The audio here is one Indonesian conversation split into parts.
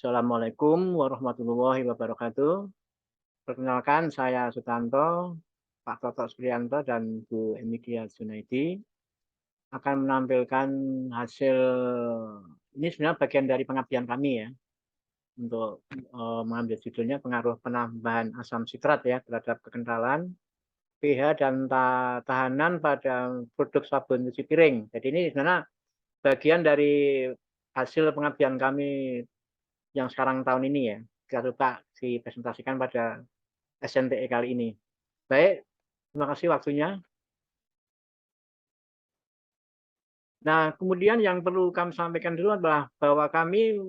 Assalamualaikum warahmatullahi wabarakatuh. Perkenalkan, saya Sutanto, Pak Toto Supriyanto, dan Bu Emidia Junaidi akan menampilkan hasil ini sebenarnya bagian dari pengabdian kami ya untuk mengambil judulnya pengaruh penambahan asam sitrat ya terhadap kekentalan, pH dan tahanan pada produk sabun cuci piring. Jadi ini sebenarnya bagian dari hasil pengabdian kami yang sekarang tahun ini ya. Kita coba dipresentasikan pada SNTE kali ini. Baik, terima kasih waktunya. Nah, kemudian yang perlu kami sampaikan dulu adalah bahwa kami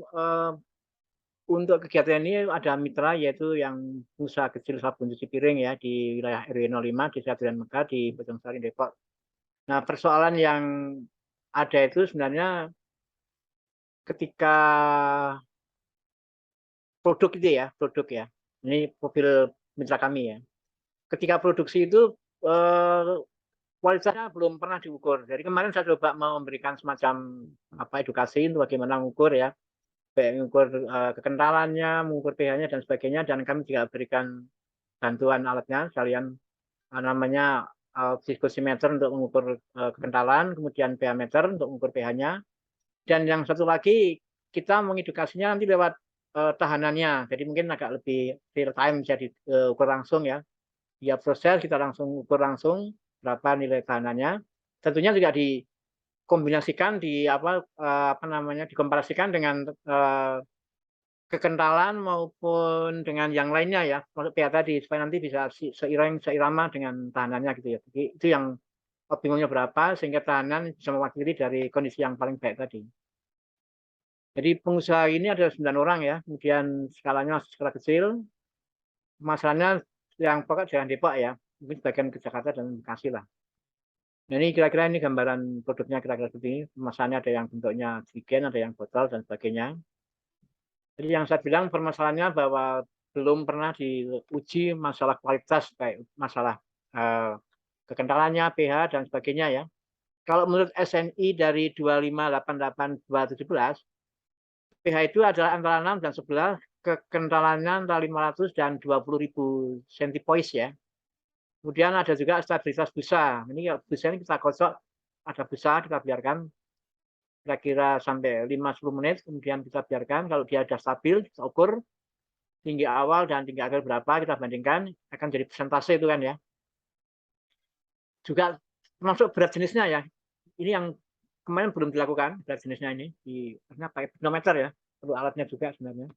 untuk kegiatan ini ada mitra yaitu yang usaha kecil sabun cuci piring ya di wilayah RW 05 di Durian Megah di Bojongsari Depok. Nah, persoalan yang ada itu sebenarnya ketika produk itu ya, produk ya. Ini profil mitra kami ya. Ketika produksi itu kualitasnya belum pernah diukur. Jadi kemarin saya coba memberikan semacam edukasi untuk bagaimana mengukur ya, baik mengukur kekentalannya, mengukur pH-nya dan sebagainya. Dan kami juga berikan bantuan alatnya, sekalian namanya viscosimeter untuk mengukur kekentalan, kemudian pH meter untuk mengukur pH-nya. Dan yang satu lagi kita mengedukasinya nanti lewat tahanannya. Jadi mungkin agak lebih real time bisa diukur langsung ya. Dia proses kita langsung ukur langsung berapa nilai tahanannya. Tentunya juga dikombinasikan dikomparasikan dengan kekentalan maupun dengan yang lainnya ya, masuk pH tadi supaya nanti bisa seirama dengan tahanannya gitu ya. Jadi itu yang optimumnya berapa sehingga tahanan bisa mewakili dari kondisi yang paling baik tadi. Jadi pengusaha ini ada 9 orang ya, kemudian skalanya masih skala kecil. Masalahnya yang pokok jangan Depok ya, mungkin sebagian ke Jakarta dan Bekasi lah. Nah ini kira-kira ini gambaran produknya kira-kira seperti ini. Kemasannya ada yang bentuknya jerigen, ada yang botol dan sebagainya. Jadi yang saya bilang permasalahannya bahwa belum pernah diuji masalah kualitas kayak masalah eh, kekentalannya, pH dan sebagainya ya. Kalau menurut SNI dari 2588217, pH itu adalah antara 6 dan 11, kekentalannya antara 500 dan 20.000 centipoise ya. Kemudian ada juga stabilitas busa. Ini busa ini kita kocok, ada busa kita biarkan kira-kira sampai 5-10 menit, kemudian kita biarkan kalau dia sudah stabil, kita ukur tinggi awal dan tinggi akhir berapa, kita bandingkan, akan jadi persentase itu kan ya. Juga termasuk berat jenisnya ya. Ini yang kemarin belum dilakukan, berat jenisnya ini, karena pakai pedometer ya, perlu alatnya juga sebenarnya.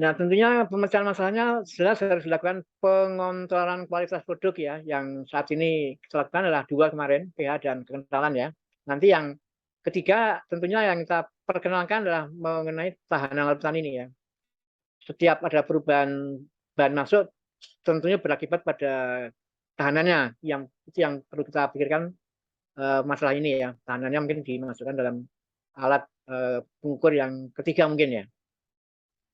Nah, tentunya pemecahan masalahnya jelas harus dilakukan pengontrolan kualitas produk ya. Yang saat ini kita lakukan adalah 2 kemarin, pH dan kekentalan ya. Nanti yang ketiga tentunya yang kita perkenalkan adalah mengenai tahanan larutan ini ya. Setiap ada perubahan bahan masuk tentunya berakibat pada tahanannya yang itu yang perlu kita pikirkan masalah ini ya. Tahanannya mungkin dimasukkan dalam alat pengukur yang ketiga mungkin ya.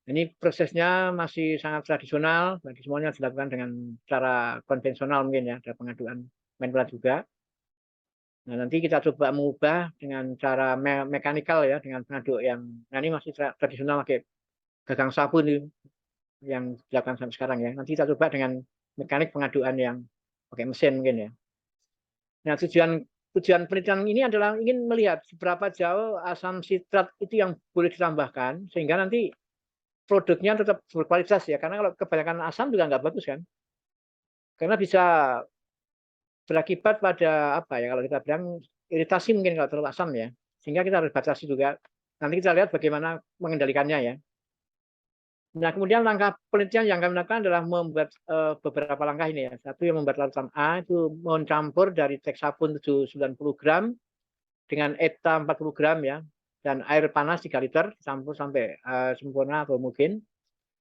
Ini prosesnya masih sangat tradisional, bagi semuanya dilakukan dengan cara konvensional mungkin ya, ada pengaduan manual juga. Nah, nanti kita coba mengubah dengan cara mekanikal ya, dengan pengaduk yang, nah ini masih tradisional pakai gagang sabun yang dilakukan sampai sekarang ya. Nanti kita coba dengan mekanik pengaduan yang pakai mesin mungkin ya. Nah, tujuan penelitian ini adalah ingin melihat seberapa jauh asam sitrat itu yang boleh ditambahkan, sehingga nanti produknya tetap berkualitas ya, karena kalau kebanyakan asam juga nggak bagus kan, karena bisa berakibat pada apa ya, kalau kita bilang iritasi mungkin kalau terlalu asam ya, sehingga kita harus batasi juga. Nanti kita lihat bagaimana mengendalikannya ya. Nah, kemudian langkah penelitian yang kami lakukan adalah membuat beberapa langkah ini ya. Satu yang membuat larutan A itu mencampur dari teks sabun 790 gram dengan ETA 40 gram ya, dan air panas 3 liter campur sampai sempurna atau mungkin.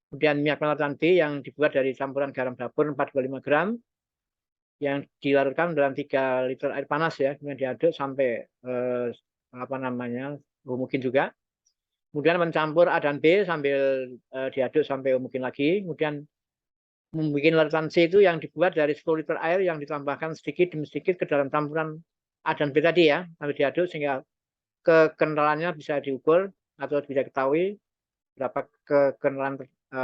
Kemudian minyak larutan B yang dibuat dari campuran garam dapur 425 gram yang dilarutkan dalam 3 liter air panas ya, kemudian diaduk sampai mungkin juga. Kemudian mencampur A dan B sambil diaduk sampai mungkin lagi. Kemudian membuat larutan C itu yang dibuat dari 10 liter air yang ditambahkan sedikit demi sedikit ke dalam campuran A dan B tadi ya, sampai diaduk sehingga kekentalannya bisa diukur atau bisa diketahui. berapa kekenalan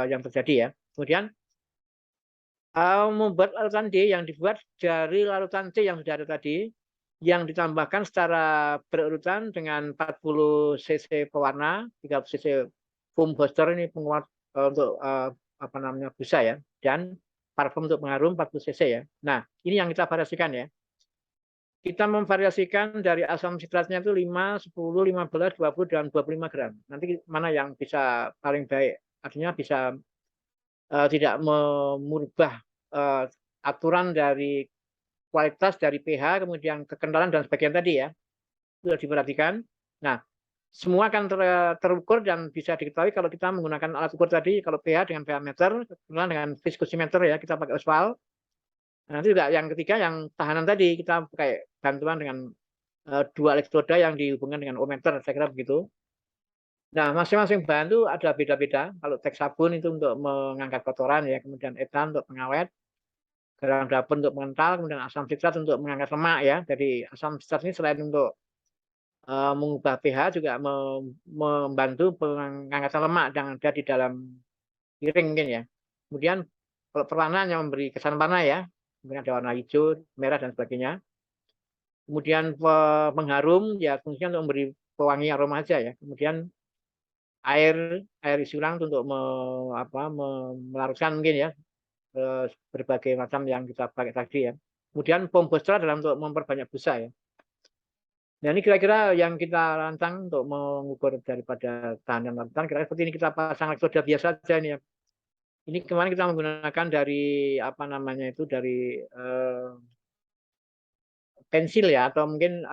yang terjadi ya. Kemudian membuat larutan D yang dibuat dari larutan C yang sudah ada tadi, yang ditambahkan secara berurutan dengan 40 cc pewarna, 30 cc foam booster ini penguat untuk apa namanya busa ya, dan parfum untuk pengharum 40 cc ya. Nah, ini yang kita variasikan ya. Kita memvariasikan dari asam sitratnya itu 5, 10, 15, 20, dan 25 gram. Nanti mana yang bisa paling baik. Artinya bisa tidak merubah aturan dari kualitas dari pH, kemudian kekentalan dan sebagainya tadi ya. Itu sudah diperhatikan. Nah, semua akan terukur dan bisa diketahui kalau kita menggunakan alat ukur tadi, kalau pH dengan pH meter, kekentalan dengan viscosimeter ya, kita pakai oswal. Nah, nanti juga yang ketiga yang tahanan tadi, kita pakai bantuan dengan dua elektroda yang dihubungkan dengan ohmmeter, saya kira begitu. Nah, masing-masing bahan itu ada beda-beda. Kalau teks sabun itu untuk mengangkat kotoran ya, kemudian etan untuk pengawet, garam dapur untuk mengental, kemudian asam sitrat untuk mengangkat lemak ya. Jadi asam sitrat ini selain untuk mengubah pH juga membantu pengangkatan lemak yang ada di dalam piring mungkin ya. Kemudian kalau perwarnaan yang memberi kesan warna ya, kemudian ada warna hijau, merah dan sebagainya. Kemudian pengharum ya fungsinya untuk memberi pewangi aroma aja ya. Kemudian air isi ulang untuk melarutkan mungkin ya berbagai macam yang kita pakai tadi ya. Kemudian pom booster adalah untuk memperbanyak busa ya. Nah ini kira-kira yang kita rancang untuk mengukur daripada tahanan larutan. Kira-kira seperti ini, kita pasang elektroda biasa saja ini ya. Ini kemarin kita menggunakan dari apa namanya itu dari pensil ya, atau mungkin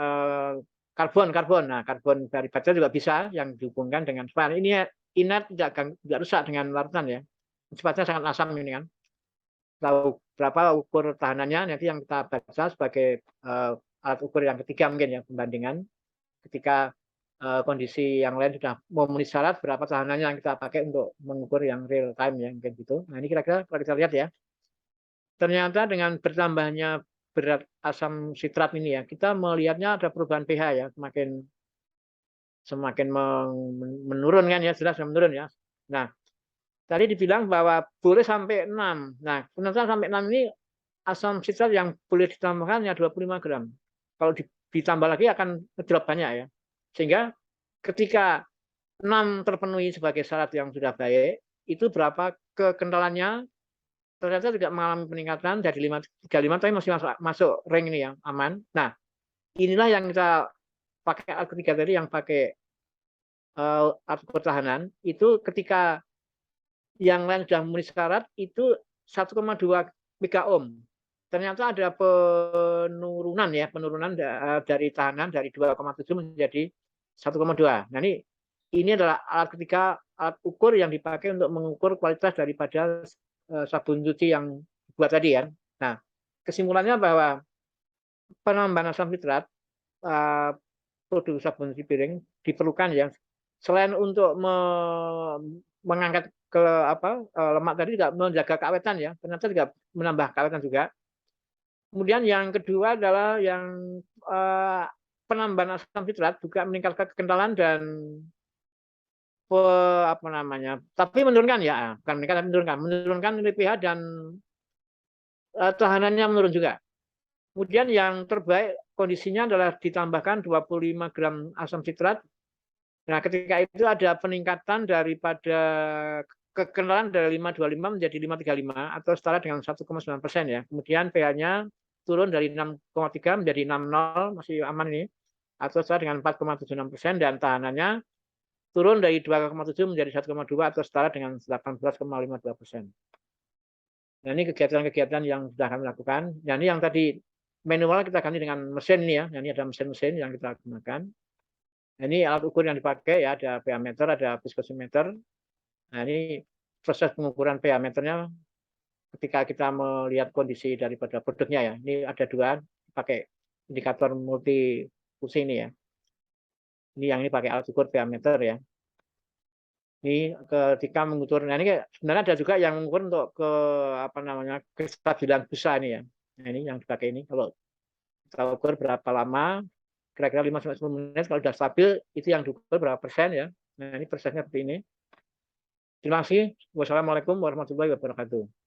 karbon. Nah, karbon dari baterai juga bisa yang dihubungkan dengan span. Ini inert, tidak rusak dengan larutan ya. Sifatnya sangat asam ini kan. Tahu berapa ukur tahanannya nanti yang kita baca sebagai alat ukur yang ketiga mungkin ya, pembandingan ketika kondisi yang lain sudah memenuhi syarat, berapa tahanannya yang kita pakai untuk mengukur yang real time ya mungkin gitu. Nah ini kira-kira kalau kita lihat ya, ternyata dengan bertambahnya berat asam sitrat ini ya, kita melihatnya ada perubahan pH ya, semakin menurun kan ya, jelas menurun ya. Nah, tadi dibilang bahwa boleh sampai 6. Nah, ternyata sampai 6 ini asam sitrat yang boleh ditambahkan hanya 25 gram. Kalau ditambah lagi akan ngedrop banyak ya. Sehingga ketika 6 terpenuhi sebagai syarat yang sudah baik, itu berapa kekentalannya ternyata tidak mengalami peningkatan dari 535 tapi masih masuk ring ini yang aman. Nah, inilah yang kita pakai alat ketiga tadi yang pakai alat pertahanan itu ketika yang lain sudah memenuhi syarat itu 1,2 megaohm. Ternyata ada penurunan ya, dari tahanan dari 2,7 menjadi 1,2. Nah ini adalah alat ketiga, alat ukur yang dipakai untuk mengukur kualitas daripada sabun cuci yang dibuat tadi ya. Nah, kesimpulannya bahwa penambahan asam sitrat produk sabun cuci piring diperlukan ya. Selain untuk mengangkat ke lemak tadi juga menjaga keawetan ya. Ternyata juga menambah keawetan juga. Kemudian yang kedua adalah yang penambahan asam sitrat juga meningkatkan kekentalan dan apa namanya, tapi menurunkan ya, bukan meningkatkan, menurunkan nilai pH dan tahanannya menurun juga. Kemudian yang terbaik kondisinya adalah ditambahkan 25 gram asam sitrat. Nah, ketika itu ada peningkatan daripada kekentalan dari 525 menjadi 535 atau setara dengan 1,9% ya. Kemudian pH-nya turun dari 6,3 menjadi 6,0, masih aman ini, atau setara dengan 4,76%, dan tahanannya turun dari 2,7 menjadi 1,2 atau setara dengan 18,52%. Nah, ini kegiatan-kegiatan yang sudah kami lakukan. Nah, ini yang tadi manual kita ganti dengan mesin ini ya. Nah, ini ada mesin-mesin yang kita gunakan. Nah, ini alat ukur yang dipakai ya, ada pH meter, ada viscosimeter. Nah, ini proses pengukuran pH meternya ketika kita melihat kondisi daripada produknya ya. Ini ada dua, pakai indikator multi fungsi ini ya. Ini yang ini pakai alat ukur pH meter ya. Ini ketika mengukur, nah ini sebenarnya ada juga yang mengukur untuk apa namanya, kestabilan busa ini ya. Nah ini yang dipakai ini, kalau kita ukur berapa lama, kira-kira 5-10 menit, kalau sudah stabil itu yang diukur berapa persen ya. Nah ini persennya seperti ini. Terima kasih. Wassalamualaikum warahmatullahi wabarakatuh.